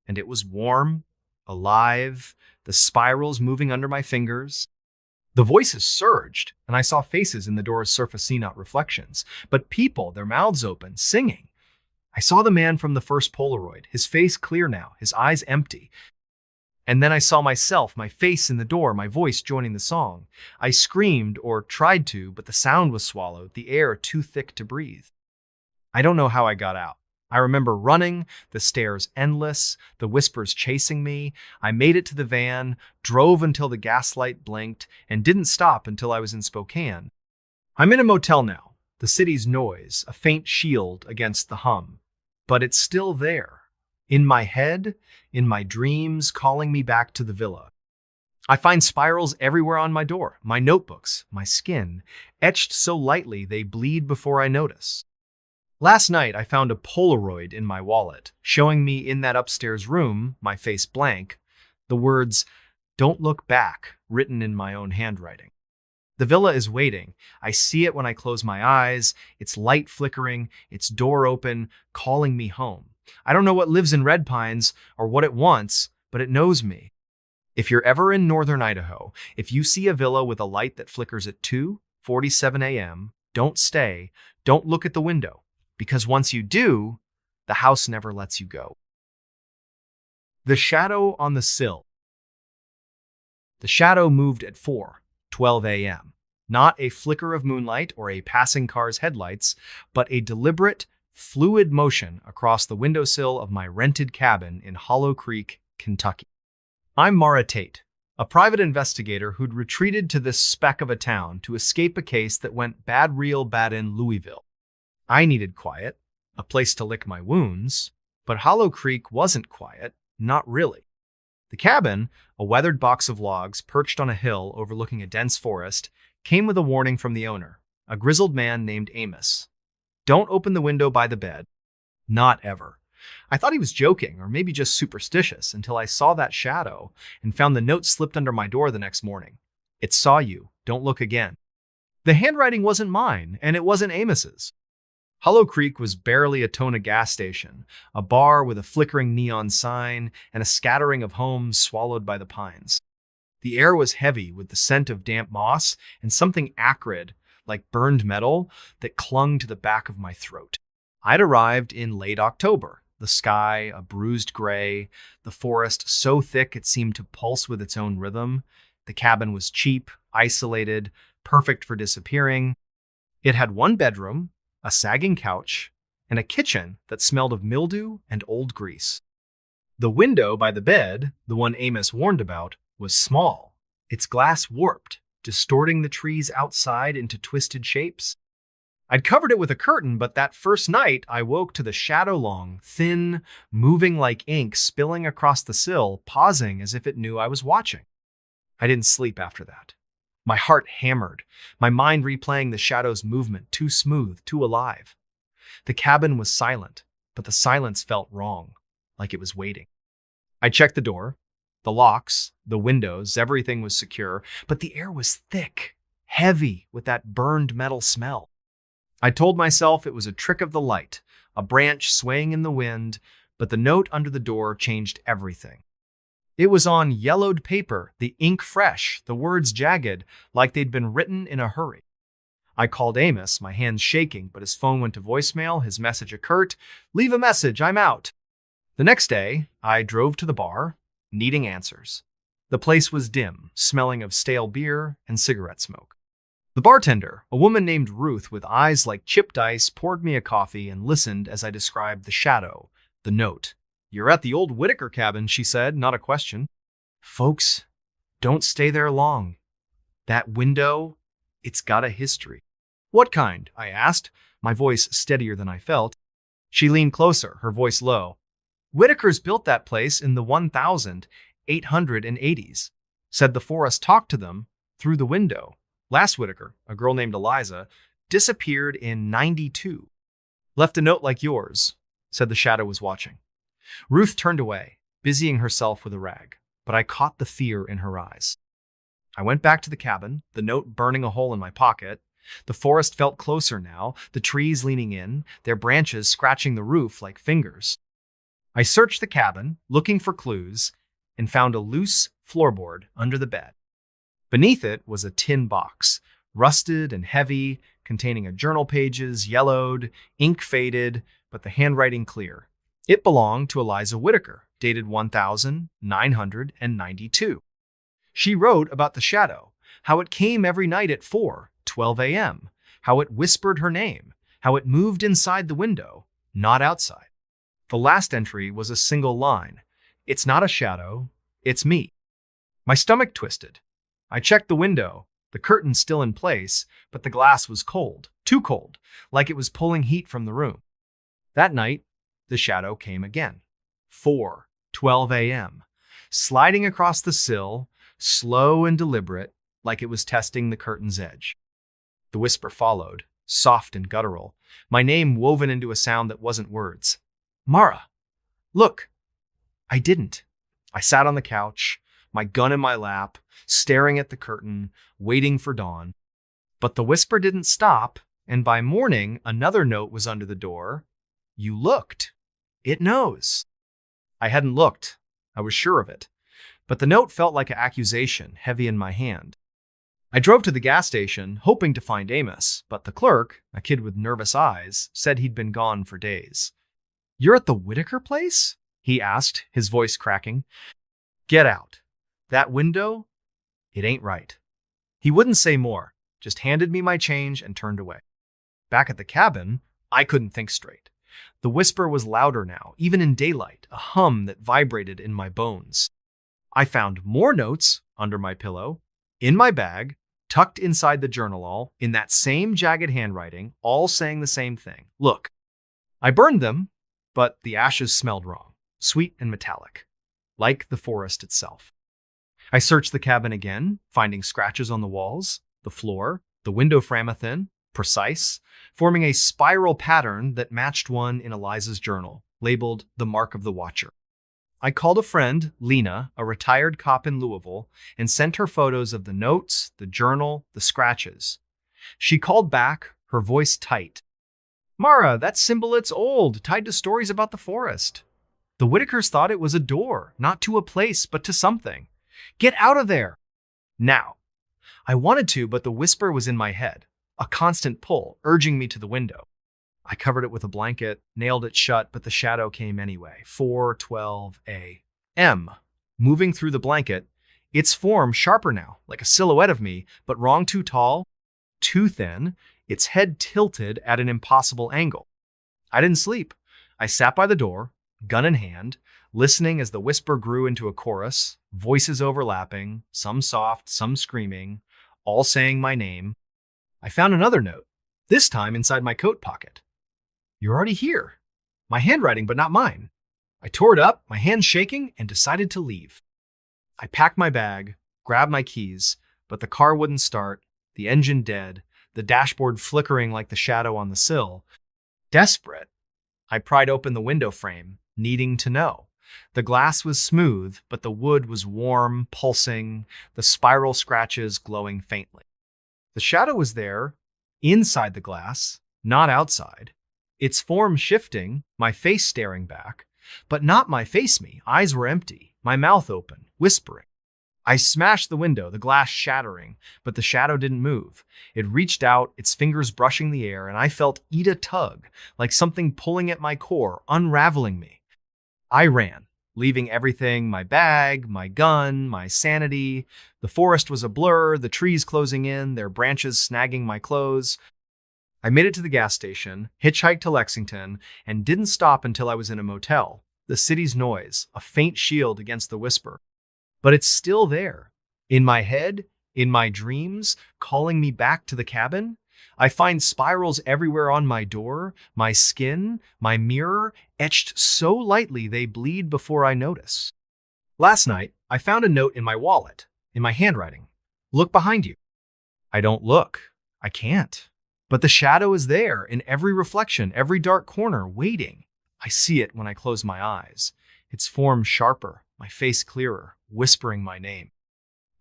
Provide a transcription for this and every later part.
and it was warm, alive, the spirals moving under my fingers. The voices surged, and I saw faces in the door's surfacina reflections, but people, their mouths open, singing. I saw the man from the first Polaroid, his face clear now, his eyes empty. And then I saw myself, my face in the door, my voice joining the song. I screamed, or tried to, but the sound was swallowed, the air too thick to breathe. I don't know how I got out. I remember running, the stairs endless, the whispers chasing me. I made it to the van, drove until the gaslight blinked, and didn't stop until I was in Spokane. I'm in a motel now, the city's noise, a faint shield against the hum. But it's still there, in my head, in my dreams, calling me back to the villa. I find spirals everywhere on my door, my notebooks, my skin, etched so lightly they bleed before I notice. Last night, I found a Polaroid in my wallet, showing me in that upstairs room, my face blank, the words, "Don't look back," written in my own handwriting. The villa is waiting. I see it when I close my eyes, its light flickering, its door open, calling me home. I don't know what lives in Red Pines or what it wants, but it knows me. If you're ever in northern Idaho, if you see a villa with a light that flickers at 2:47 a.m., don't stay, don't look at the window. Because once you do, the house never lets you go. The shadow on the sill. The shadow moved at 4:12 a.m. Not a flicker of moonlight or a passing car's headlights, but a deliberate, fluid motion across the windowsill of my rented cabin in Hollow Creek, Kentucky. I'm Mara Tate, a private investigator who'd retreated to this speck of a town to escape a case that went bad real bad in Louisville. I needed quiet, a place to lick my wounds, but Hollow Creek wasn't quiet, not really. The cabin, a weathered box of logs perched on a hill overlooking a dense forest, came with a warning from the owner, a grizzled man named Amos. Don't open the window by the bed. Not ever. I thought he was joking, or maybe just superstitious, until I saw that shadow and found the note slipped under my door the next morning. It saw you. Don't look again. The handwriting wasn't mine, and it wasn't Amos's. Hollow Creek was barely a Tona gas station, a bar with a flickering neon sign and a scattering of homes swallowed by the pines. The air was heavy with the scent of damp moss and something acrid, like burned metal, that clung to the back of my throat. I'd arrived in late October, the sky a bruised gray, the forest so thick it seemed to pulse with its own rhythm. The cabin was cheap, isolated, perfect for disappearing. It had one bedroom, a sagging couch, and a kitchen that smelled of mildew and old grease. The window by the bed, the one Amos warned about, was small, its glass warped, distorting the trees outside into twisted shapes. I'd covered it with a curtain, but that first night I woke to the shadow-long, thin, moving like ink spilling across the sill, pausing as if it knew I was watching. I didn't sleep after that. My heart hammered, my mind replaying the shadow's movement, too smooth, too alive. The cabin was silent, but the silence felt wrong, like it was waiting. I checked the door, the locks, the windows, everything was secure, but the air was thick, heavy with that burned metal smell. I told myself it was a trick of the light, a branch swaying in the wind, but the note under the door changed everything. It was on yellowed paper, the ink fresh, the words jagged, like they'd been written in a hurry. I called Amos, my hands shaking, but his phone went to voicemail, his message a curt, "Leave a message, I'm out." The next day, I drove to the bar, needing answers. The place was dim, smelling of stale beer and cigarette smoke. The bartender, a woman named Ruth with eyes like chipped ice, poured me a coffee and listened as I described the shadow, the note. "You're at the old Whitaker cabin," she said, not a question. "Folks, don't stay there long. That window, it's got a history." "What kind?" I asked, my voice steadier than I felt. She leaned closer, her voice low. "Whitakers built that place in the 1880s. Said the forest talked to them through the window. Last Whitaker, a girl named Eliza, disappeared in 92. Left a note like yours," said the shadow was watching. Ruth turned away, busying herself with a rag, but I caught the fear in her eyes. I went back to the cabin, the note burning a hole in my pocket. The forest felt closer now, the trees leaning in, their branches scratching the roof like fingers. I searched the cabin, looking for clues, and found a loose floorboard under the bed. Beneath it was a tin box, rusted and heavy, containing a journal pages, yellowed, ink faded, but the handwriting clear. It belonged to Eliza Whitaker, dated 1992. She wrote about the shadow, how it came every night at 4:12 a.m., how it whispered her name, how it moved inside the window, not outside. The last entry was a single line. It's not a shadow, it's me. My stomach twisted. I checked the window, the curtain still in place, but the glass was cold, too cold, like it was pulling heat from the room. That night, the shadow came again. 4:12 a.m., sliding across the sill, slow and deliberate, like it was testing the curtain's edge. The whisper followed, soft and guttural, my name woven into a sound that wasn't words. Mara, look. I didn't. I sat on the couch, my gun in my lap, staring at the curtain, waiting for dawn. But the whisper didn't stop, and by morning, another note was under the door. You looked. It knows. I hadn't looked. I was sure of it. But the note felt like an accusation, heavy in my hand. I drove to the gas station, hoping to find Amos, but the clerk, a kid with nervous eyes, said he'd been gone for days. You're at the Whitaker place? He asked, his voice cracking. Get out. That window? It ain't right. He wouldn't say more, just handed me my change and turned away. Back at the cabin, I couldn't think straight. The whisper was louder now, even in daylight, a hum that vibrated in my bones. I found more notes under my pillow, in my bag, tucked inside the journal, all in that same jagged handwriting, all saying the same thing. Look. I burned them, but the ashes smelled wrong, sweet and metallic, like the forest itself. I searched the cabin again, finding scratches on the walls, the floor, the window frame thin, precise, forming a spiral pattern that matched one in Eliza's journal, labeled The Mark of the Watcher. I called a friend, Lena, a retired cop in Louisville, and sent her photos of the notes, the journal, the scratches. She called back, her voice tight. Mara, that symbol's old, tied to stories about the forest. The Whitakers thought it was a door, not to a place, but to something. Get out of there! Now. I wanted to, but the whisper was in my head, a constant pull, urging me to the window. I covered it with a blanket, nailed it shut, but the shadow came anyway. 4:12 a.m. Moving through the blanket, its form sharper now, like a silhouette of me, but wrong too tall, too thin, its head tilted at an impossible angle. I didn't sleep. I sat by the door, gun in hand, listening as the whisper grew into a chorus, voices overlapping, some soft, some screaming, all saying my name. I found another note, this time inside my coat pocket. You're already here. My handwriting, but not mine. I tore it up, my hands shaking, and decided to leave. I packed my bag, grabbed my keys, but the car wouldn't start, the engine dead, the dashboard flickering like the shadow on the sill. Desperate, I pried open the window frame, needing to know. The glass was smooth, but the wood was warm, pulsing, the spiral scratches glowing faintly. The shadow was there, inside the glass, not outside. Its form shifting, my face staring back, but not my face me. Eyes were empty, my mouth open, whispering. I smashed the window, the glass shattering, but the shadow didn't move. It reached out, its fingers brushing the air, and I felt Ida tug, like something pulling at my core, unraveling me. I ran, leaving everything, my bag, my gun, my sanity. The forest was a blur, the trees closing in, their branches snagging my clothes. I made it to the gas station, hitchhiked to Lexington, and didn't stop until I was in a motel. The city's noise, a faint shield against the whisper. But it's still there. In my head, in my dreams, calling me back to the cabin. I find spirals everywhere on my door, my skin, my mirror, etched so lightly they bleed before I notice. Last night, I found a note in my wallet, in my handwriting. Look behind you. I don't look. I can't. But the shadow is there in every reflection, every dark corner, waiting. I see it when I close my eyes. Its form sharper, my face clearer, whispering my name.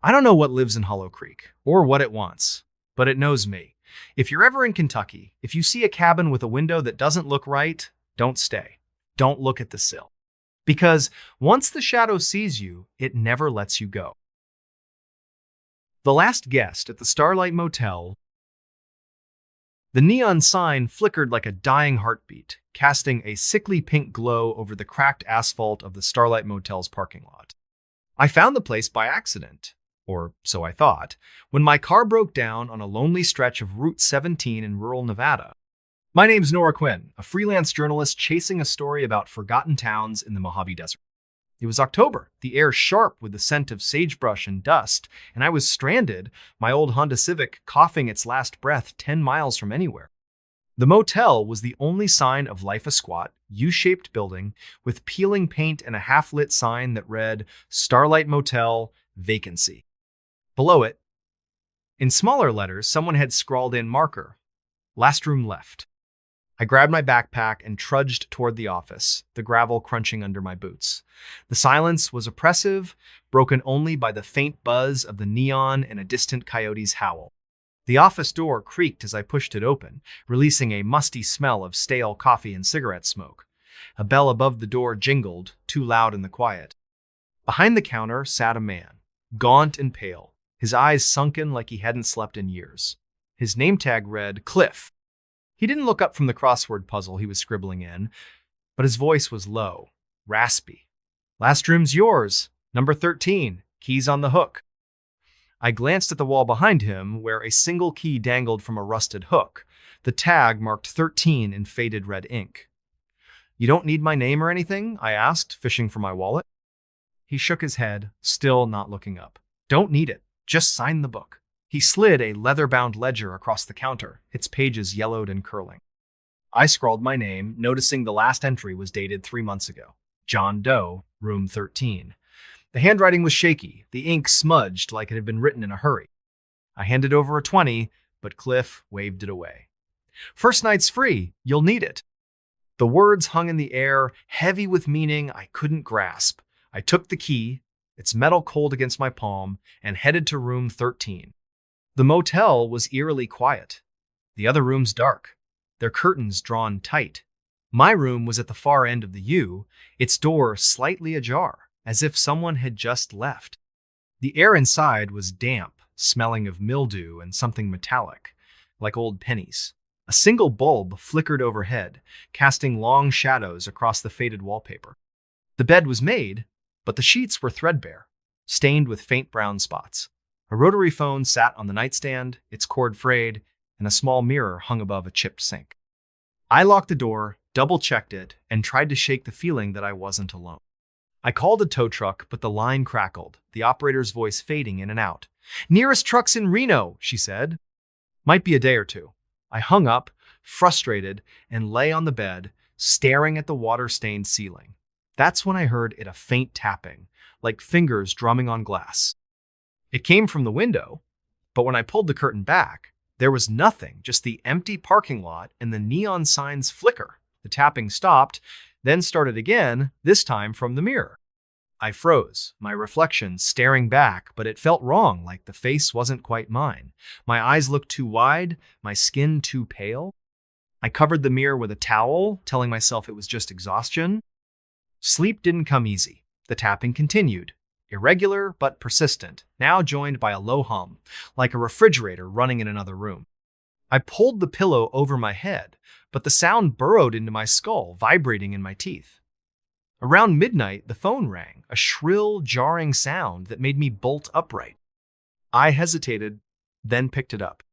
I don't know what lives in Hollow Creek, or what it wants, but it knows me. If you're ever in Kentucky, if you see a cabin with a window that doesn't look right, don't stay. Don't look at the sill. Because once the shadow sees you, it never lets you go. The last guest at the Starlight Motel. The neon sign flickered like a dying heartbeat, casting a sickly pink glow over the cracked asphalt of the Starlight Motel's parking lot. I found the place by accident, or so I thought, when my car broke down on a lonely stretch of Route 17 in rural Nevada. My name's Nora Quinn, a freelance journalist chasing a story about forgotten towns in the Mojave Desert. It was October, the air sharp with the scent of sagebrush and dust, and I was stranded, my old Honda Civic coughing its last breath 10 miles from anywhere. The motel was the only sign of life, a squat, U-shaped building with peeling paint and a half-lit sign that read, Starlight Motel, Vacancy. Below it, in smaller letters, someone had scrawled in marker, Last room left. I grabbed my backpack and trudged toward the office, the gravel crunching under my boots. The silence was oppressive, broken only by the faint buzz of the neon and a distant coyote's howl. The office door creaked as I pushed it open, releasing a musty smell of stale coffee and cigarette smoke. A bell above the door jingled, too loud in the quiet. Behind the counter sat a man, gaunt and pale, his eyes sunken like he hadn't slept in years. His name tag read, Cliff. He didn't look up from the crossword puzzle he was scribbling in, but his voice was low, raspy. Last room's yours, number 13, keys on the hook. I glanced at the wall behind him, where a single key dangled from a rusted hook, the tag marked 13 in faded red ink. You don't need my name or anything? I asked, fishing for my wallet. He shook his head, still not looking up. Don't need it. Just sign the book. He slid a leather-bound ledger across the counter, its pages yellowed and curling. I scrawled my name, noticing the last entry was dated 3 months ago. John Doe, room 13. The handwriting was shaky, the ink smudged like it had been written in a hurry. I handed over a 20, but Cliff waved it away. First night's free, you'll need it. The words hung in the air, heavy with meaning I couldn't grasp. I took the key, its metal cold against my palm, and headed to room 13. The motel was eerily quiet. The other rooms dark, their curtains drawn tight. My room was at the far end of the U, its door slightly ajar, as if someone had just left. The air inside was damp, smelling of mildew and something metallic, like old pennies. A single bulb flickered overhead, casting long shadows across the faded wallpaper. The bed was made, but the sheets were threadbare, stained with faint brown spots. A rotary phone sat on the nightstand, its cord frayed, and a small mirror hung above a chipped sink. I locked the door, double-checked it, and tried to shake the feeling that I wasn't alone. I called a tow truck, but the line crackled, the operator's voice fading in and out. Nearest truck's in Reno, she said. Might be a day or two. I hung up, frustrated, and lay on the bed, staring at the water-stained ceiling. That's when I heard a faint tapping, like fingers drumming on glass. It came from the window, but when I pulled the curtain back, there was nothing, just the empty parking lot and the neon signs flicker. The tapping stopped, then started again, this time from the mirror. I froze, my reflection staring back, but it felt wrong, like the face wasn't quite mine. My eyes looked too wide, my skin too pale. I covered the mirror with a towel, telling myself it was just exhaustion. Sleep didn't come easy. The tapping continued. Irregular but persistent, now joined by a low hum, like a refrigerator running in another room. I pulled the pillow over my head, but the sound burrowed into my skull, vibrating in my teeth. Around midnight, the phone rang, a shrill, jarring sound that made me bolt upright. I hesitated, then picked it up.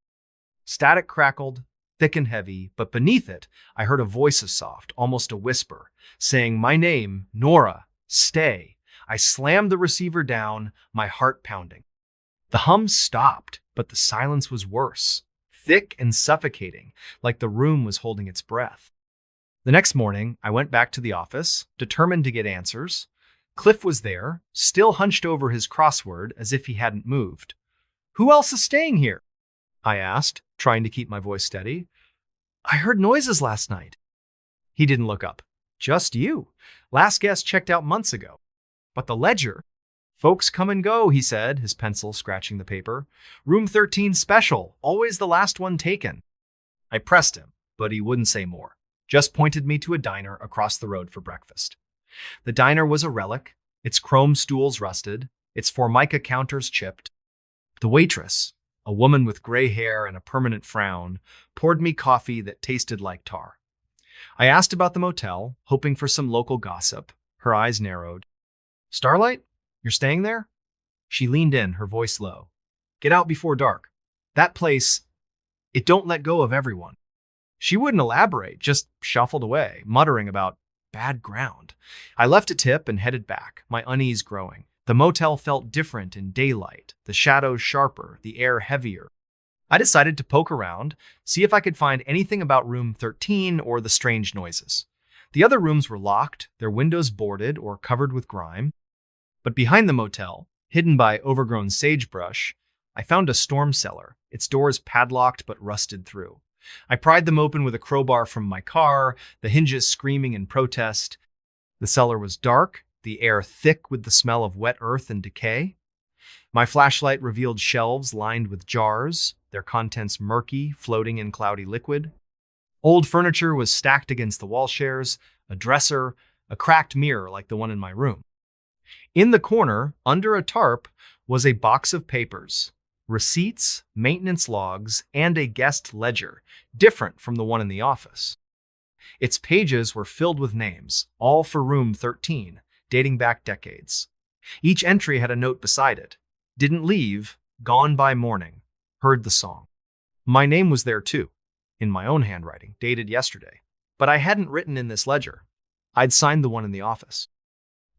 Static crackled, thick and heavy, but beneath it, I heard a voice as soft, almost a whisper, saying my name, Nora, stay. I slammed the receiver down, my heart pounding. The hum stopped, but the silence was worse, thick and suffocating, like the room was holding its breath. The next morning, I went back to the office, determined to get answers. Cliff was there, still hunched over his crossword as if he hadn't moved. Who else is staying here? I asked, trying to keep my voice steady. I heard noises last night. He didn't look up. Just you. Last guest checked out months ago. But the ledger? Folks come and go, he said, his pencil scratching the paper. Room 13 special, always the last one taken. I pressed him, but he wouldn't say more, just pointed me to a diner across the road for breakfast. The diner was a relic, its chrome stools rusted, its formica counters chipped. The waitress, a woman with gray hair and a permanent frown, poured me coffee that tasted like tar. I asked about the motel, hoping for some local gossip. Her eyes narrowed. "Starlight? You're staying there?" She leaned in, her voice low. "Get out before dark. That place, it don't let go of everyone." She wouldn't elaborate, just shuffled away, muttering about bad ground. I left a tip and headed back, my unease growing. The motel felt different in daylight, the shadows sharper, the air heavier. I decided to poke around, see if I could find anything about room 13 or the strange noises. The other rooms were locked, their windows boarded or covered with grime. But behind the motel, hidden by overgrown sagebrush, I found a storm cellar, its doors padlocked but rusted through. I pried them open with a crowbar from my car, the hinges screaming in protest. The cellar was dark, the air thick with the smell of wet earth and decay. My flashlight revealed shelves lined with jars, their contents murky, floating in cloudy liquid. Old furniture was stacked against the wall shares, a dresser, a cracked mirror like the one in my room. In the corner, under a tarp, was a box of papers, receipts, maintenance logs, and a guest ledger, different from the one in the office. Its pages were filled with names, all for room 13, dating back decades. Each entry had a note beside it. Didn't leave, gone by morning, heard the song. My name was there too, in my own handwriting, dated yesterday. But I hadn't written in this ledger. I'd signed the one in the office.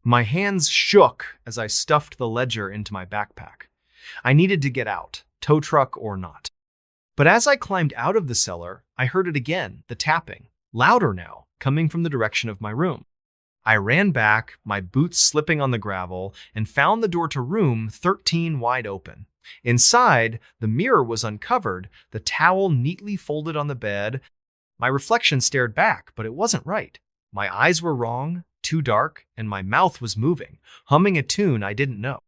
My hands shook as I stuffed the ledger into my backpack. I needed to get out, tow truck or not. But as I climbed out of the cellar, I heard it again, the tapping, louder now, coming from the direction of my room. I ran back, my boots slipping on the gravel, and found the door to room 13 wide open. Inside, the mirror was uncovered, the towel neatly folded on the bed. My reflection stared back, but it wasn't right. My eyes were wrong, too dark, and my mouth was moving, humming a tune I didn't know.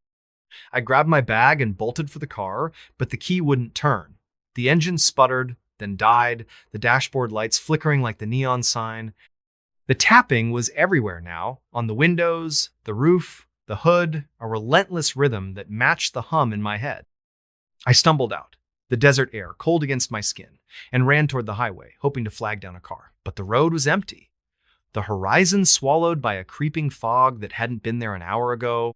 I grabbed my bag and bolted for the car, but the key wouldn't turn. The engine sputtered, then died, the dashboard lights flickering like the neon sign. The tapping was everywhere now, on the windows, the roof, the hood, a relentless rhythm that matched the hum in my head. I stumbled out, the desert air cold against my skin, and ran toward the highway, hoping to flag down a car. But the road was empty. The horizon swallowed by a creeping fog that hadn't been there an hour ago.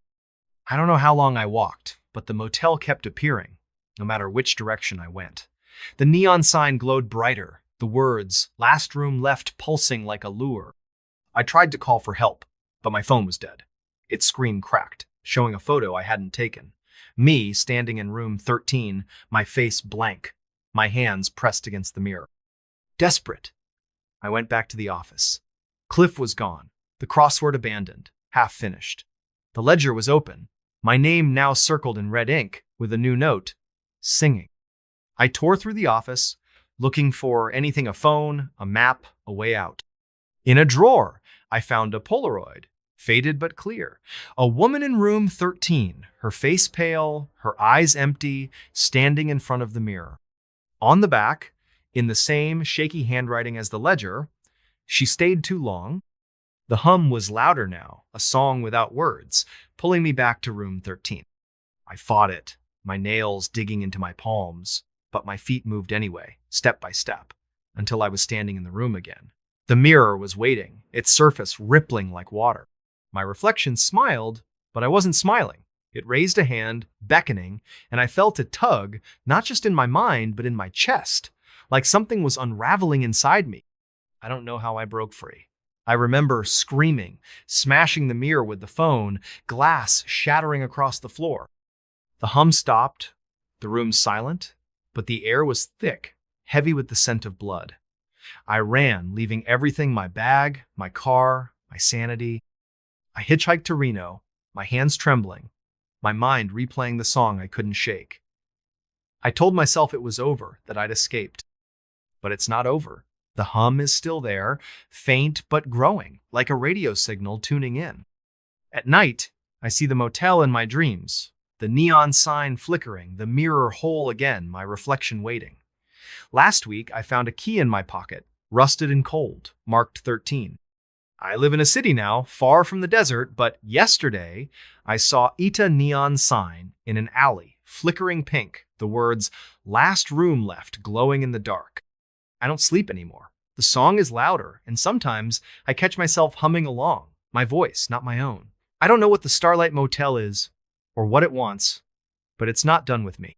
I don't know how long I walked, but the motel kept appearing, no matter which direction I went. The neon sign glowed brighter, the words, "Last room left," pulsing like a lure. I tried to call for help, but my phone was dead. Its screen cracked, showing a photo I hadn't taken. Me standing in room 13, my face blank, my hands pressed against the mirror. Desperate, I went back to the office. Cliff was gone, the crossword abandoned, half finished. The ledger was open, my name now circled in red ink with a new note, singing. I tore through the office, looking for anything, a phone, a map, a way out. In a drawer, I found a Polaroid, faded but clear. A woman in room 13, her face pale, her eyes empty, standing in front of the mirror. On the back, in the same shaky handwriting as the ledger, "She stayed too long." The hum was louder now, a song without words, pulling me back to room 13. I fought it, my nails digging into my palms, but my feet moved anyway, step by step, until I was standing in the room again. The mirror was waiting, its surface rippling like water. My reflection smiled, but I wasn't smiling. It raised a hand, beckoning, and I felt a tug, not just in my mind, but in my chest, like something was unraveling inside me. I don't know how I broke free. I remember screaming, smashing the mirror with the phone, glass shattering across the floor. The hum stopped, the room silent, but the air was thick, heavy with the scent of blood. I ran, leaving everything, my bag, my car, my sanity. I hitchhiked to Reno, my hands trembling, my mind replaying the song I couldn't shake. I told myself it was over, that I'd escaped. But it's not over. The hum is still there, faint but growing, like a radio signal tuning in. At night, I see the motel in my dreams, the neon sign flickering, the mirror whole again, my reflection waiting. Last week, I found a key in my pocket, rusted and cold, marked 13. I live in a city now, far from the desert, but yesterday I saw Ita neon sign in an alley, flickering pink, the words "last room left" glowing in the dark. I don't sleep anymore. The song is louder, and sometimes I catch myself humming along, my voice, not my own. I don't know what the Starlight Motel is, or what it wants, but it's not done with me.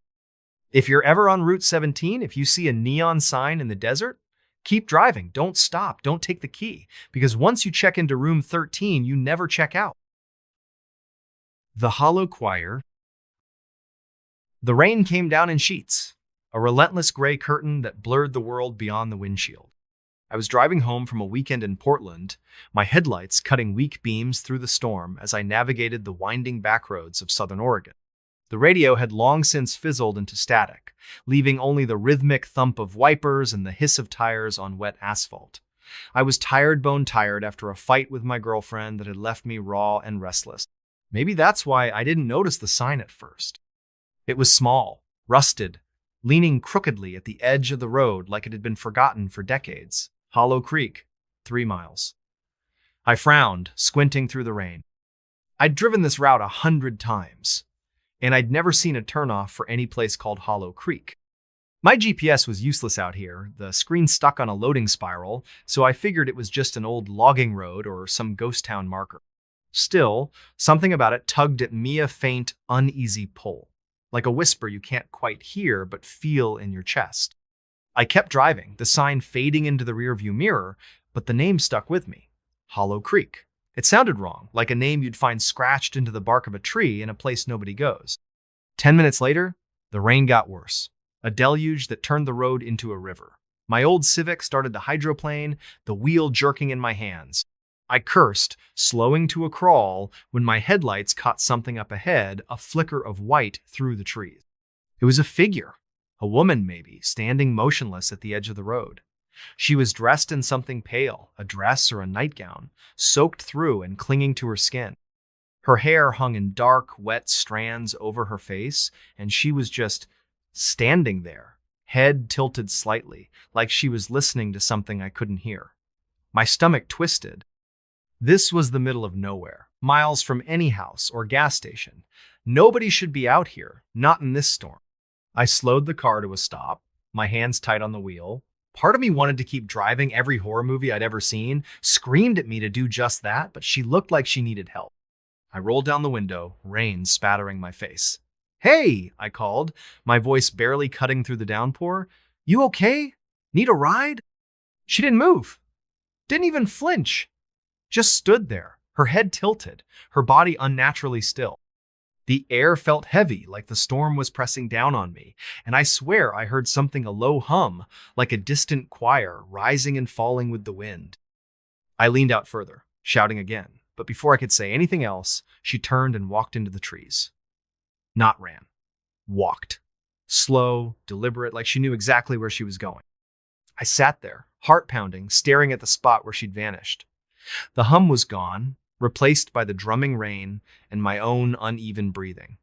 If you're ever on Route 17, if you see a neon sign in the desert, keep driving. Don't stop. Don't take the key, because once you check into room 13, you never check out. The Hollow Choir. The rain came down in sheets, a relentless gray curtain that blurred the world beyond the windshield. I was driving home from a weekend in Portland, my headlights cutting weak beams through the storm as I navigated the winding backroads of Southern Oregon. The radio had long since fizzled into static, leaving only the rhythmic thump of wipers and the hiss of tires on wet asphalt. I was tired, bone tired after a fight with my girlfriend that had left me raw and restless. Maybe that's why I didn't notice the sign at first. It was small, rusted, leaning crookedly at the edge of the road like it had been forgotten for decades. Hollow Creek, 3 miles. I frowned, squinting through the rain. I'd driven this route 100 times, and I'd never seen a turnoff for any place called Hollow Creek. My GPS was useless out here, the screen stuck on a loading spiral, so I figured it was just an old logging road or some ghost town marker. Still, something about it tugged at me, a faint, uneasy pull, like a whisper you can't quite hear but feel in your chest. I kept driving, the sign fading into the rearview mirror, but the name stuck with me. Hollow Creek. It sounded wrong, like a name you'd find scratched into the bark of a tree in a place nobody goes. 10 minutes later, the rain got worse. A deluge that turned the road into a river. My old Civic started to hydroplane, the wheel jerking in my hands. I cursed, slowing to a crawl, when my headlights caught something up ahead, a flicker of white through the trees. It was a figure. A woman, maybe, standing motionless at the edge of the road. She was dressed in something pale, a dress or a nightgown, soaked through and clinging to her skin. Her hair hung in dark, wet strands over her face, and she was just standing there, head tilted slightly, like she was listening to something I couldn't hear. My stomach twisted. This was the middle of nowhere, miles from any house or gas station. Nobody should be out here, not in this storm. I slowed the car to a stop, my hands tight on the wheel. Part of me wanted to keep driving every horror movie I'd ever seen, screamed at me to do just that, but she looked like she needed help. I rolled down the window, rain spattering my face. "Hey," I called, my voice barely cutting through the downpour. "You okay? Need a ride?" She didn't move, didn't even flinch, just stood there, her head tilted, her body unnaturally still. The air felt heavy, like the storm was pressing down on me, and I swear I heard something, a low hum, like a distant choir, rising and falling with the wind. I leaned out further, shouting again, but before I could say anything else, she turned and walked into the trees. Not ran. Walked. Slow, deliberate, like she knew exactly where she was going. I sat there, heart pounding, staring at the spot where she'd vanished. The hum was gone, replaced by the drumming rain and my own uneven breathing.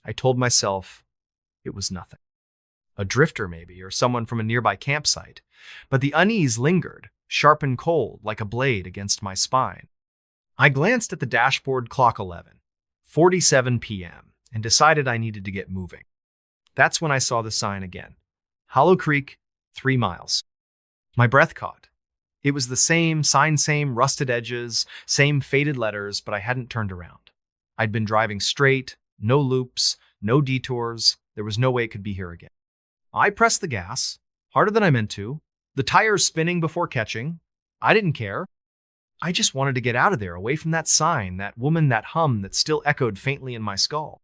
I told myself it was nothing. A drifter maybe, or someone from a nearby campsite. But the unease lingered, sharp and cold, like a blade against my spine. I glanced at the dashboard clock, 11:47 p.m., and decided I needed to get moving. That's when I saw the sign again. Hollow Creek, 3 miles. My breath caught. It was the same sign, same rusted edges, same faded letters, but I hadn't turned around. I'd been driving straight, no loops, no detours. There was no way it could be here again. I pressed the gas, harder than I meant to, the tires spinning before catching. I didn't care. I just wanted to get out of there, away from that sign, that woman, that hum that still echoed faintly in my skull.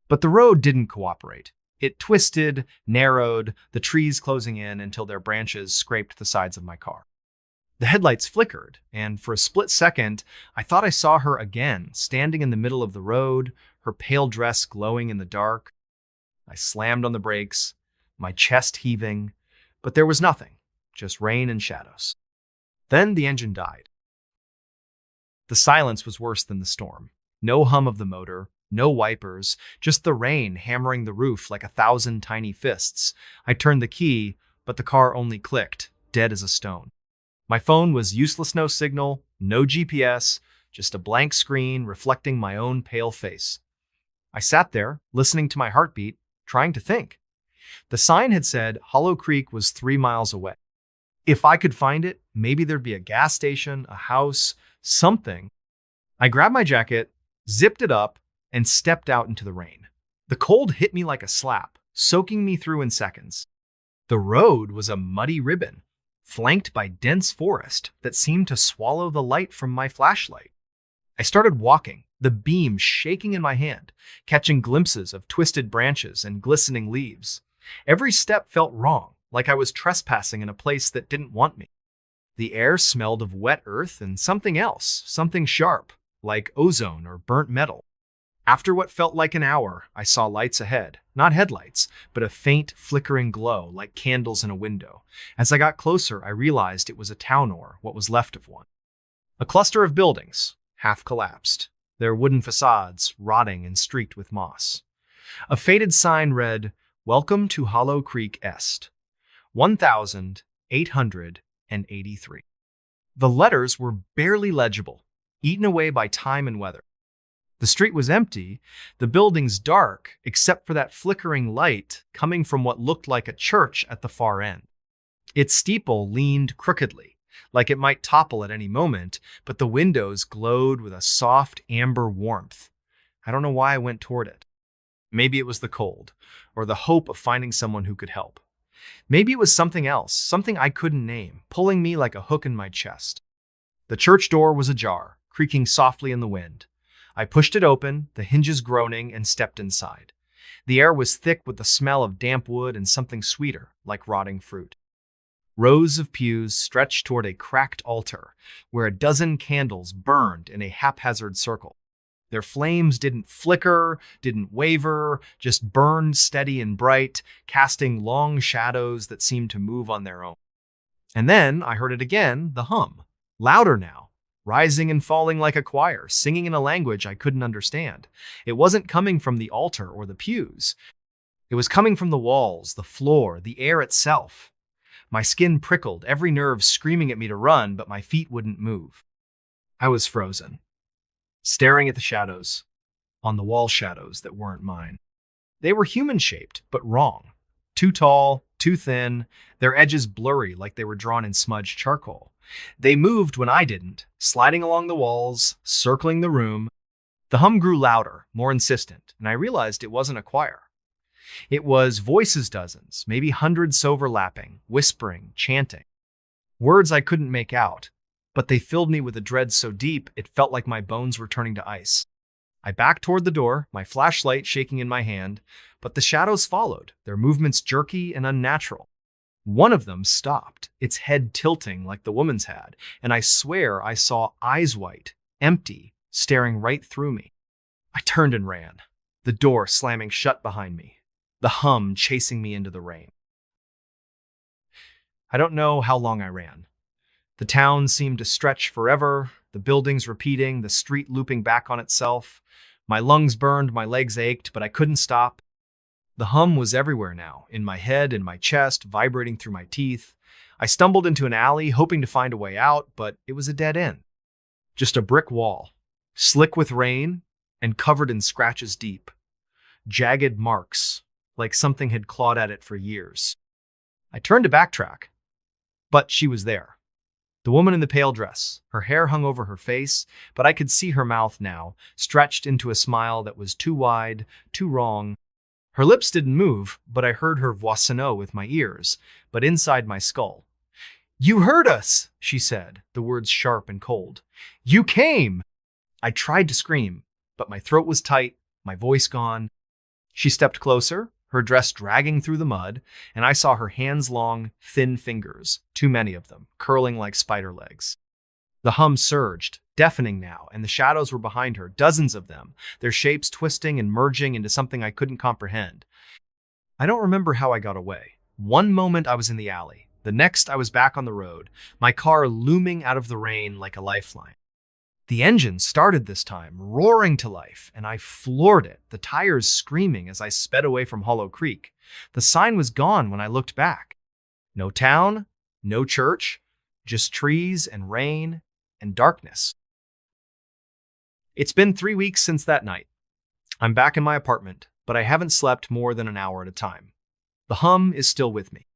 But the road didn't cooperate. It twisted, narrowed, the trees closing in until their branches scraped the sides of my car. The headlights flickered, and for a split second, I thought I saw her again, standing in the middle of the road, her pale dress glowing in the dark. I slammed on the brakes, my chest heaving, but there was nothing, just rain and shadows. Then the engine died. The silence was worse than the storm. No hum of the motor, no wipers, just the rain hammering the roof like 1,000 tiny fists. I turned the key, but the car only clicked, dead as a stone. My phone was useless, no signal, No GPS, just a blank screen reflecting my own pale face. I sat there, listening to my heartbeat, trying to think. The sign had said Hollow Creek was 3 miles away. If I could find it, maybe there'd be a gas station, a house, something. I grabbed my jacket, zipped it up, and stepped out into the rain. The cold hit me like a slap, soaking me through in seconds. The road was a muddy ribbon, flanked by dense forest that seemed to swallow the light from my flashlight. I started walking, the beam shaking in my hand, catching glimpses of twisted branches and glistening leaves. Every step felt wrong, like I was trespassing in a place that didn't want me. The air smelled of wet earth and something else, something sharp, like ozone or burnt metal. After what felt like an hour, I saw lights ahead. Not headlights, but a faint, flickering glow, like candles in a window. As I got closer, I realized it was a town or what was left of one. A cluster of buildings, half collapsed, their wooden facades rotting and streaked with moss. A faded sign read, "Welcome to Hollow Creek Est, 1883." The letters were barely legible, eaten away by time and weather. The street was empty, the buildings dark, except for that flickering light coming from what looked like a church at the far end. Its steeple leaned crookedly, like it might topple at any moment, but the windows glowed with a soft amber warmth. I don't know why I went toward it. Maybe it was the cold, or the hope of finding someone who could help. Maybe it was something else, something I couldn't name, pulling me like a hook in my chest. The church door was ajar, creaking softly in the wind. I pushed it open, the hinges groaning, and stepped inside. The air was thick with the smell of damp wood and something sweeter, like rotting fruit. Rows of pews stretched toward a cracked altar, where a dozen candles burned in a haphazard circle. Their flames didn't flicker, didn't waver, just burned steady and bright, casting long shadows that seemed to move on their own. And then I heard it again, the hum, louder now, rising and falling like a choir, singing in a language I couldn't understand. It wasn't coming from the altar or the pews. It was coming from the walls, the floor, the air itself. My skin prickled, every nerve screaming at me to run, but my feet wouldn't move. I was frozen, staring at the shadows, on the wall shadows that weren't mine. They were human-shaped, but wrong. Too tall, too thin, their edges blurry like they were drawn in smudged charcoal. They moved when I didn't, sliding along the walls, circling the room. The hum grew louder, more insistent, and I realized it wasn't a choir. It was voices dozens, maybe hundreds overlapping, whispering, chanting. Words I couldn't make out, but they filled me with a dread so deep it felt like my bones were turning to ice. I backed toward the door, my flashlight shaking in my hand, but the shadows followed, their movements jerky and unnatural. One of them stopped, its head tilting like the woman's had, and I swear I saw eyes white, empty, staring right through me. I turned and ran, the door slamming shut behind me, the hum chasing me into the rain. I don't know how long I ran. The town seemed to stretch forever, the buildings repeating, the street looping back on itself. My lungs burned, my legs ached, but I couldn't stop. The hum was everywhere now, in my head, in my chest, vibrating through my teeth. I stumbled into an alley, hoping to find a way out, but it was a dead end. Just a brick wall, slick with rain and covered in scratches deep. Jagged marks, like something had clawed at it for years. I turned to backtrack, but she was there. The woman in the pale dress, her hair hung over her face, but I could see her mouth now, stretched into a smile that was too wide, too wrong. Her lips didn't move, but I heard her voisinneau with my ears, but inside my skull. "You heard us," she said, the words sharp and cold. "You came!" I tried to scream, but my throat was tight, my voice gone. She stepped closer, her dress dragging through the mud, and I saw her hands-long, thin fingers, too many of them, curling like spider legs. The hum surged, deafening now, and the shadows were behind her, dozens of them, their shapes twisting and merging into something I couldn't comprehend. I don't remember how I got away. One moment I was in the alley, the next I was back on the road, my car looming out of the rain like a lifeline. The engine started this time, roaring to life, and I floored it, the tires screaming as I sped away from Hollow Creek. The sign was gone when I looked back. No town, no church, just trees and rain and darkness. It's been 3 weeks since that night. I'm back in my apartment, but I haven't slept more than an hour at a time. The hum is still with me.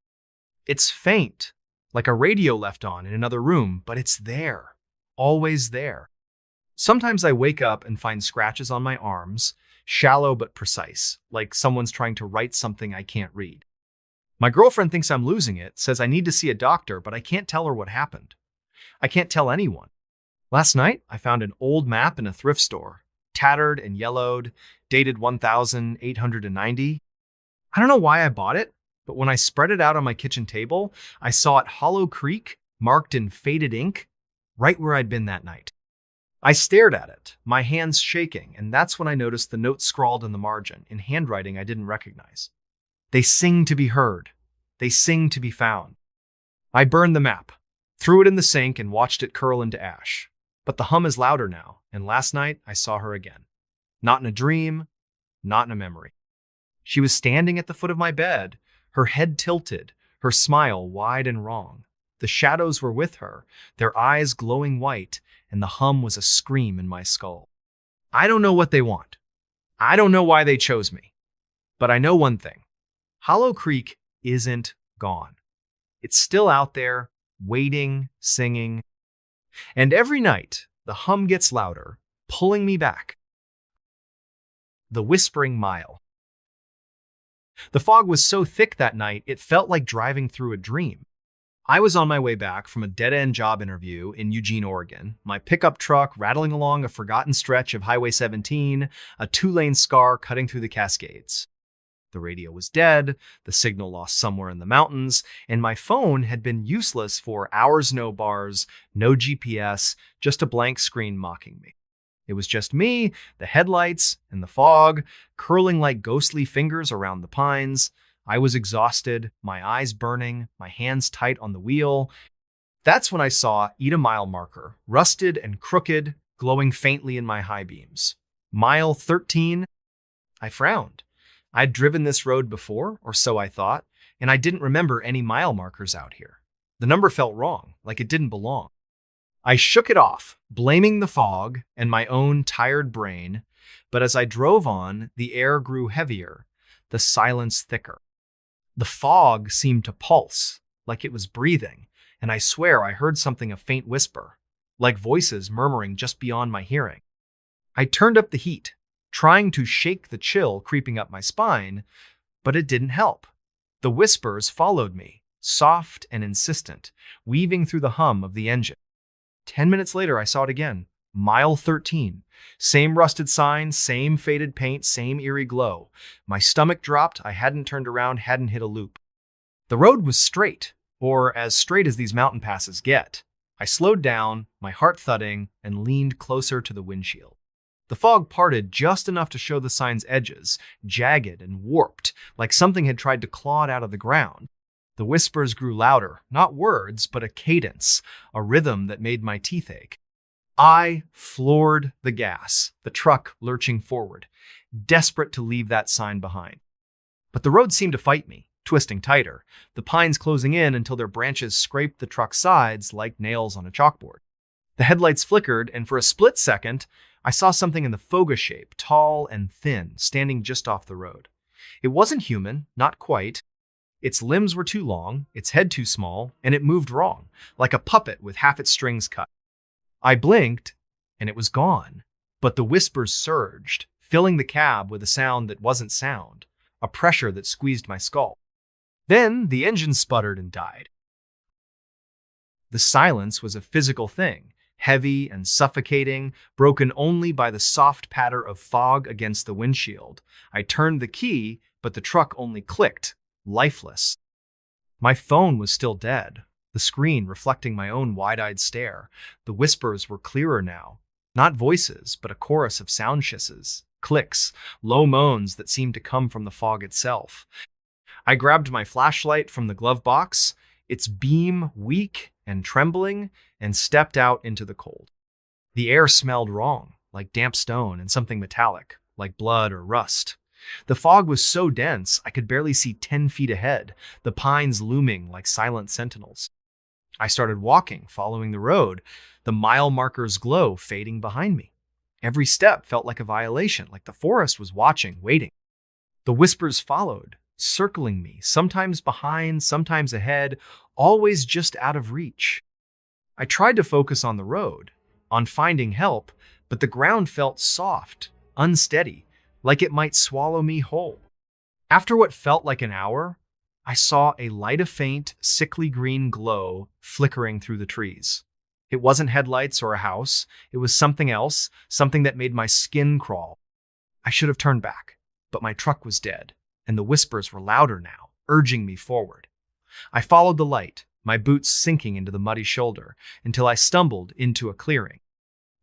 It's faint, like a radio left on in another room, but it's there, always there. Sometimes I wake up and find scratches on my arms, shallow but precise, like someone's trying to write something I can't read. My girlfriend thinks I'm losing it, says I need to see a doctor, but I can't tell her what happened. I can't tell anyone. Last night, I found an old map in a thrift store, tattered and yellowed, dated 1890. I don't know why I bought it, but when I spread it out on my kitchen table, I saw it Hollow Creek, marked in faded ink, right where I'd been that night. I stared at it, my hands shaking, and that's when I noticed the note scrawled in the margin, in handwriting I didn't recognize. They sing to be heard. They sing to be found. I burned the map, threw it in the sink, and watched it curl into ash. But the hum is louder now, and last night I saw her again. Not in a dream, not in a memory. She was standing at the foot of my bed, her head tilted, her smile wide and wrong. The shadows were with her, their eyes glowing white, and the hum was a scream in my skull. I don't know what they want. I don't know why they chose me. But I know one thing. Hollow Creek isn't gone. It's still out there, waiting, singing. And every night, the hum gets louder, pulling me back. The Whispering Mile. The fog was so thick that night, it felt like driving through a dream. I was on my way back from a dead-end job interview in Eugene, Oregon, my pickup truck rattling along a forgotten stretch of Highway 17, a two-lane scar cutting through the Cascades. The radio was dead, the signal lost somewhere in the mountains, and my phone had been useless for hours. No bars, no GPS, just a blank screen mocking me. It was just me, the headlights, and the fog, curling like ghostly fingers around the pines. I was exhausted, my eyes burning, my hands tight on the wheel. That's when I saw Eat a Mile marker, rusted and crooked, glowing faintly in my high beams. Mile 13. I frowned. I'd driven this road before, or so I thought, and I didn't remember any mile markers out here. The number felt wrong, like it didn't belong. I shook it off, blaming the fog and my own tired brain, but as I drove on, the air grew heavier, the silence thicker. The fog seemed to pulse, like it was breathing, and I swear I heard something a faint whisper, like voices murmuring just beyond my hearing. I turned up the heat, trying to shake the chill creeping up my spine, but it didn't help. The whispers followed me, soft and insistent, weaving through the hum of the engine. 10 minutes later, I saw it again. Mile 13. Same rusted sign, same faded paint, same eerie glow. My stomach dropped. I hadn't turned around, hadn't hit a loop. The road was straight, or as straight as these mountain passes get. I slowed down, my heart thudding, and leaned closer to the windshield. The fog parted just enough to show the sign's edges, jagged and warped, like something had tried to claw it out of the ground. The whispers grew louder, not words, but a cadence, a rhythm that made my teeth ache. I floored the gas, the truck lurching forward, desperate to leave that sign behind. But the road seemed to fight me, twisting tighter, the pines closing in until their branches scraped the truck's sides like nails on a chalkboard. The headlights flickered, and for a split second, I saw something in the foga shape, tall and thin, standing just off the road. It wasn't human, not quite. Its limbs were too long, its head too small, and it moved wrong, like a puppet with half its strings cut. I blinked, and it was gone. But the whispers surged, filling the cab with a sound that wasn't sound, a pressure that squeezed my skull. Then the engine sputtered and died. The silence was a physical thing, heavy and suffocating, broken only by the soft patter of fog against the windshield. I turned the key, but the truck only clicked, lifeless. My phone was still dead, the screen reflecting my own wide-eyed stare. The whispers were clearer now, not voices, but a chorus of sound hisses, clicks, low moans that seemed to come from the fog itself. I grabbed my flashlight from the glove box, its beam weak and trembling, and stepped out into the cold. The air smelled wrong, like damp stone and something metallic, like blood or rust. The fog was so dense I could barely see 10 feet ahead, the pines looming like silent sentinels. I started walking, following the road, the mile marker's glow fading behind me. Every step felt like a violation, like the forest was watching, waiting. The whispers followed, circling me, sometimes behind, sometimes ahead, always just out of reach. I tried to focus on the road, on finding help, but the ground felt soft, unsteady, like it might swallow me whole. After what felt like an hour, I saw a light of faint, sickly green glow flickering through the trees. It wasn't headlights or a house. It was something else, something that made my skin crawl. I should have turned back, but my truck was dead, and the whispers were louder now, urging me forward. I followed the light, my boots sinking into the muddy shoulder, until I stumbled into a clearing.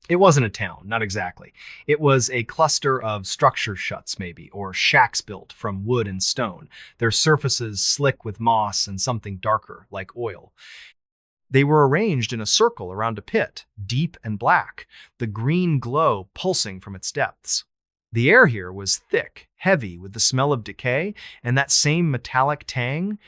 It wasn't a town, not exactly. It was a cluster of structure shuts, maybe, or shacks built from wood and stone, their surfaces slick with moss and something darker, like oil. They were arranged in a circle around a pit, deep and black, the green glow pulsing from its depths. The air here was thick, heavy, with the smell of decay and that same metallic tang.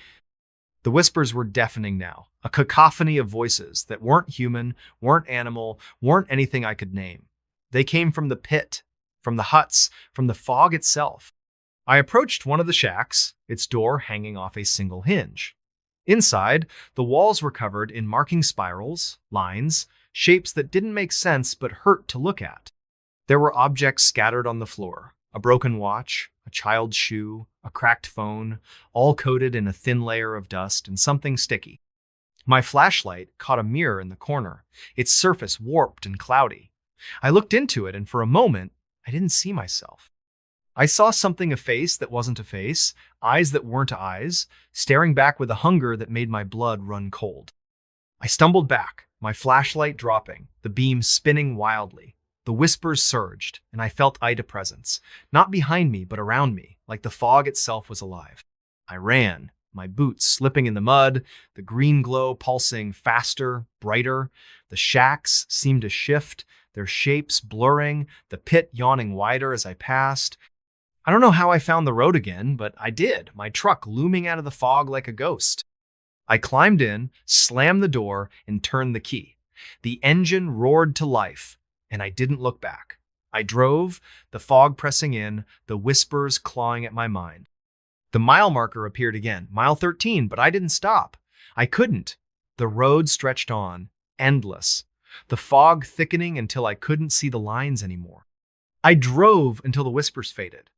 The whispers were deafening now, a cacophony of voices that weren't human, weren't animal, weren't anything I could name. They came from the pit, from the huts, from the fog itself. I approached one of the shacks, its door hanging off a single hinge. Inside, the walls were covered in marking spirals, lines, shapes that didn't make sense but hurt to look at. There were objects scattered on the floor, a broken watch, a child's shoe, a cracked phone, all coated in a thin layer of dust and something sticky. My flashlight caught a mirror in the corner, its surface warped and cloudy. I looked into it, and for a moment, I didn't see myself. I saw something, a face that wasn't a face, eyes that weren't eyes, staring back with a hunger that made my blood run cold. I stumbled back, my flashlight dropping, the beam spinning wildly. The whispers surged, and I felt Ida presence, not behind me, but around me, like the fog itself was alive. I ran, my boots slipping in the mud, the green glow pulsing faster, brighter. The shacks seemed to shift, their shapes blurring, the pit yawning wider as I passed. I don't know how I found the road again, but I did, my truck looming out of the fog like a ghost. I climbed in, slammed the door, and turned the key. The engine roared to life, and I didn't look back. I drove, the fog pressing in, the whispers clawing at my mind. The mile marker appeared again, mile 13, but I didn't stop. I couldn't. The road stretched on, endless, the fog thickening until I couldn't see the lines anymore. I drove until the whispers faded,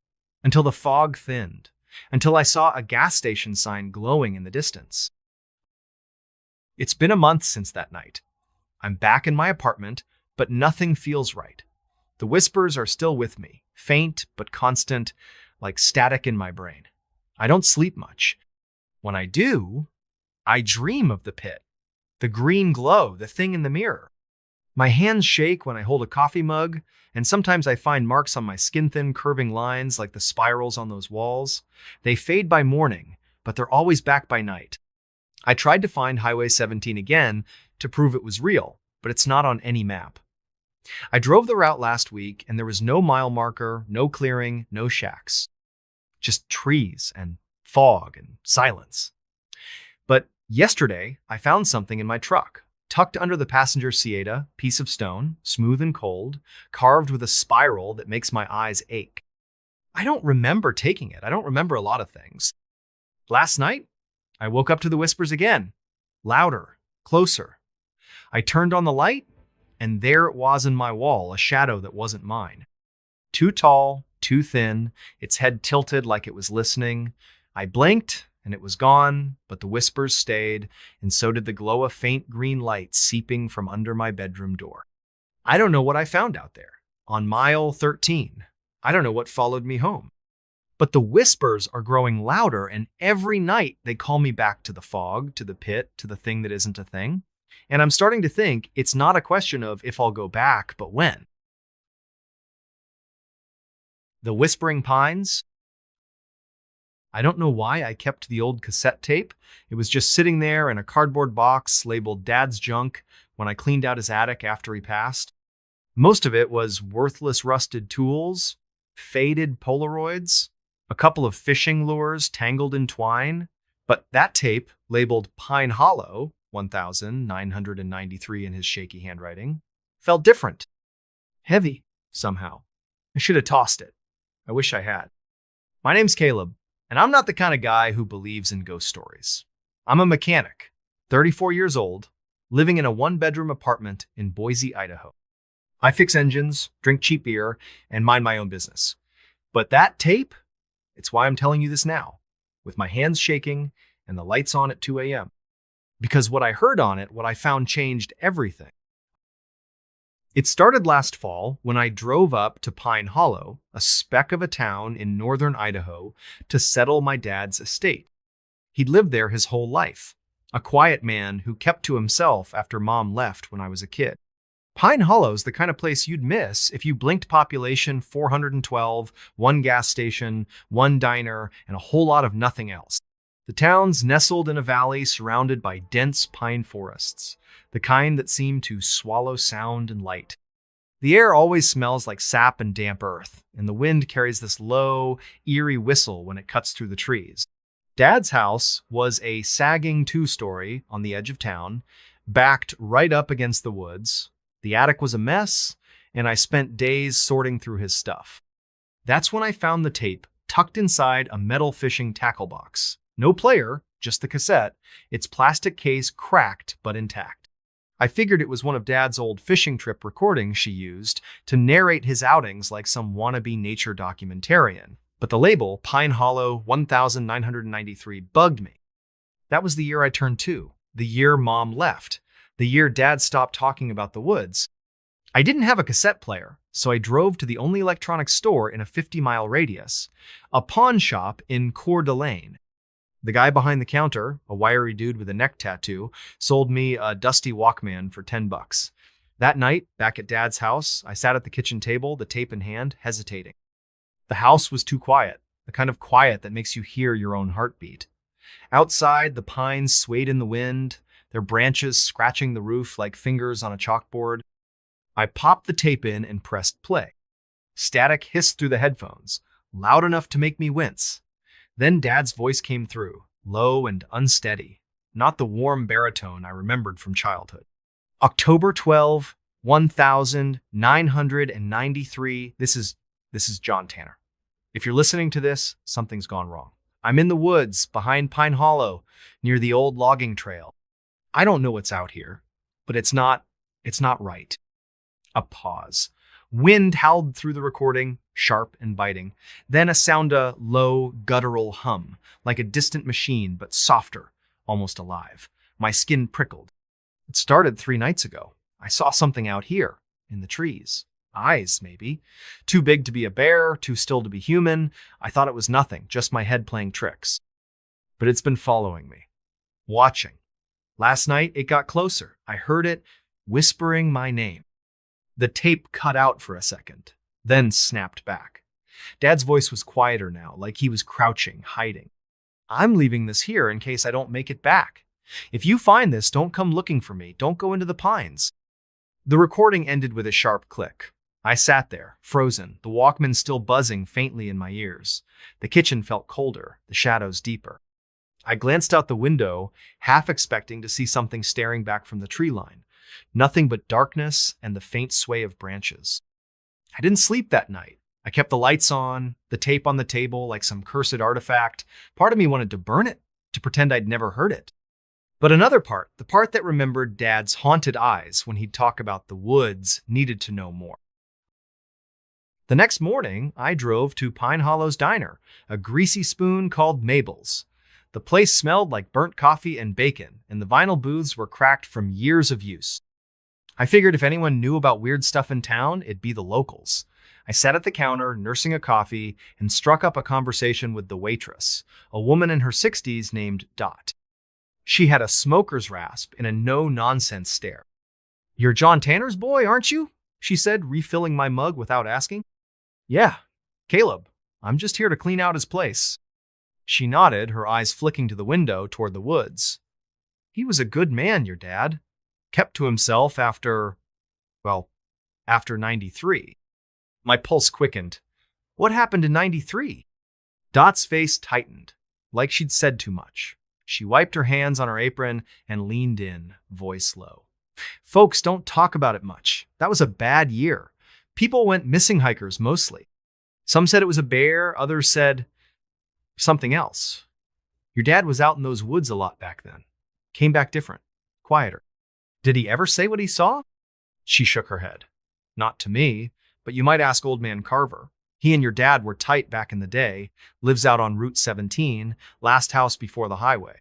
until the fog thinned, until I saw a gas station sign glowing in the distance. It's been a month since that night. I'm back in my apartment, but nothing feels right. The whispers are still with me, faint but constant, like static in my brain. I don't sleep much. When I do, I dream of the pit, the green glow, the thing in the mirror. My hands shake when I hold a coffee mug, and sometimes I find marks on my skin-thin curving lines like the spirals on those walls. They fade by morning, but they're always back by night. I tried to find Highway 17 again to prove it was real, but it's not on any map. I drove the route last week, and there was no mile marker, no clearing, no shacks. Just trees and fog and silence. But yesterday, I found something in my truck, tucked under the passenger Sieta, piece of stone, smooth and cold, carved with a spiral that makes my eyes ache. I don't remember taking it. I don't remember a lot of things. Last night, I woke up to the whispers again, louder, closer. I turned on the light, and there it was in my wall, a shadow that wasn't mine. Too tall, too thin, its head tilted like it was listening. I blinked, and it was gone, but the whispers stayed, and so did the glow of faint green light seeping from under my bedroom door. I don't know what I found out there, on mile 13. I don't know what followed me home. But the whispers are growing louder, and every night they call me back to the fog, to the pit, to the thing that isn't a thing. And I'm starting to think it's not a question of if I'll go back, but when. The Whispering Pines. I don't know why I kept the old cassette tape. It was just sitting there in a cardboard box labeled Dad's Junk when I cleaned out his attic after he passed. Most of it was worthless rusted tools, faded Polaroids, a couple of fishing lures tangled in twine. But that tape, labeled Pine Hollow, 1993 in his shaky handwriting, felt different, heavy, somehow. I should have tossed it. I wish I had. My name's Caleb, and I'm not the kind of guy who believes in ghost stories. I'm a mechanic, 34 years old, living in a one-bedroom apartment in Boise, Idaho. I fix engines, drink cheap beer, and mind my own business. But that tape, it's why I'm telling you this now, with my hands shaking and the lights on at 2 a.m. Because what I heard on it, what I found changed everything. It started last fall when I drove up to Pine Hollow, a speck of a town in northern Idaho, to settle my dad's estate. He'd lived there his whole life, a quiet man who kept to himself after Mom left when I was a kid. Pine Hollow's the kind of place you'd miss if you blinked population 412, one gas station, one diner, and a whole lot of nothing else. The town's nestled in a valley surrounded by dense pine forests, the kind that seem to swallow sound and light. The air always smells like sap and damp earth, and the wind carries this low, eerie whistle when it cuts through the trees. Dad's house was a sagging two-story on the edge of town, backed right up against the woods. The attic was a mess, and I spent days sorting through his stuff. That's when I found the tape tucked inside a metal fishing tackle box. No player, just the cassette, its plastic case cracked but intact. I figured it was one of Dad's old fishing trip recordings she used to narrate his outings like some wannabe nature documentarian. But the label, Pine Hollow 1993, bugged me. That was the year I turned 2, the year Mom left, the year Dad stopped talking about the woods. I didn't have a cassette player, so I drove to the only electronics store in a 50-mile radius, a pawn shop in Coeur d'Alene. The guy behind the counter, a wiry dude with a neck tattoo, sold me a dusty Walkman for $10. That night, back at Dad's house, I sat at the kitchen table, the tape in hand, hesitating. The house was too quiet, the kind of quiet that makes you hear your own heartbeat. Outside, the pines swayed in the wind, their branches scratching the roof like fingers on a chalkboard. I popped the tape in and pressed play. Static hissed through the headphones, loud enough to make me wince. Then Dad's voice came through, low and unsteady, not the warm baritone I remembered from childhood. October 12, 1993. This is John Tanner. If you're listening to this, something's gone wrong. I'm in the woods behind Pine Hollow, near the old logging trail. I don't know what's out here, but it's not right. A pause. Wind howled through the recording, sharp and biting. Then a low, guttural hum, like a distant machine, but softer, almost alive. My skin prickled. It started 3 nights ago. I saw something out here, in the trees. Eyes, maybe. Too big to be a bear, too still to be human. I thought it was nothing, just my head playing tricks. But it's been following me. Watching. Last night, it got closer. I heard it whispering my name. The tape cut out for a second, then snapped back. Dad's voice was quieter now, like he was crouching, hiding. I'm leaving this here in case I don't make it back. If you find this, don't come looking for me. Don't go into the pines. The recording ended with a sharp click. I sat there, frozen, the Walkman still buzzing faintly in my ears. The kitchen felt colder, the shadows deeper. I glanced out the window, half expecting to see something staring back from the tree line. Nothing but darkness and the faint sway of branches. I didn't sleep that night. I kept the lights on, the tape on the table like some cursed artifact. Part of me wanted to burn it, to pretend I'd never heard it. But another part, the part that remembered Dad's haunted eyes when he'd talk about the woods, needed to know more. The next morning, I drove to Pine Hollow's diner, a greasy spoon called Mabel's. The place smelled like burnt coffee and bacon, and the vinyl booths were cracked from years of use. I figured if anyone knew about weird stuff in town, it'd be the locals. I sat at the counter, nursing a coffee, and struck up a conversation with the waitress, a woman in her 60s named Dot. She had a smoker's rasp and a no-nonsense stare. "You're John Tanner's boy, aren't you?" she said, refilling my mug without asking. "Yeah, Caleb. I'm just here to clean out his place." She nodded, her eyes flicking to the window toward the woods. "He was a good man, your dad. Kept to himself after 93. My pulse quickened. What happened in 93? Dot's face tightened, like she'd said too much. She wiped her hands on her apron and leaned in, voice low. Folks don't talk about it much. That was a bad year. People went missing, hikers mostly. Some said it was a bear, others said something else. Your dad was out in those woods a lot back then. Came back different, quieter. Did he ever say what he saw? She shook her head. Not to me, but you might ask old man Carver. He and your dad were tight back in the day, lives out on Route 17, last house before the highway.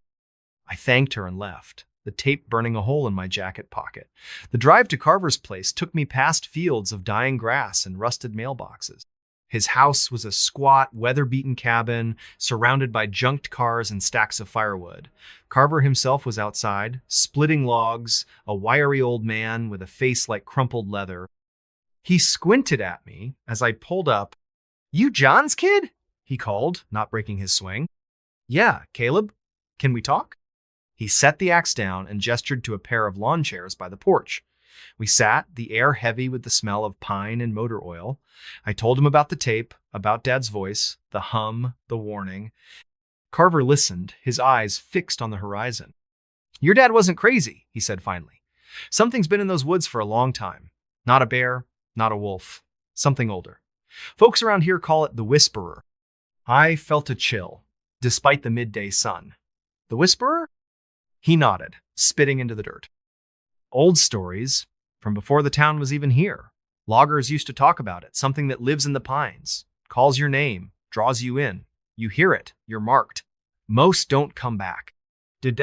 I thanked her and left, the tape burning a hole in my jacket pocket. The drive to Carver's place took me past fields of dying grass and rusted mailboxes. His house was a squat, weather-beaten cabin surrounded by junked cars and stacks of firewood. Carver himself was outside, splitting logs, a wiry old man with a face like crumpled leather. He squinted at me as I pulled up. You John's kid? He called, not breaking his swing. Yeah, Caleb. Can we talk? He set the axe down and gestured to a pair of lawn chairs by the porch. We sat, the air heavy with the smell of pine and motor oil. I told him about the tape, about Dad's voice, the hum, the warning. Carver listened, his eyes fixed on the horizon. Your dad wasn't crazy, he said finally. Something's been in those woods for a long time. Not a bear, not a wolf. Something older. Folks around here call it the Whisperer. I felt a chill, despite the midday sun. The Whisperer? He nodded, spitting into the dirt. Old stories, from before the town was even here. Loggers used to talk about it, something that lives in the pines, calls your name, draws you in. You hear it, you're marked. Most don't come back. Did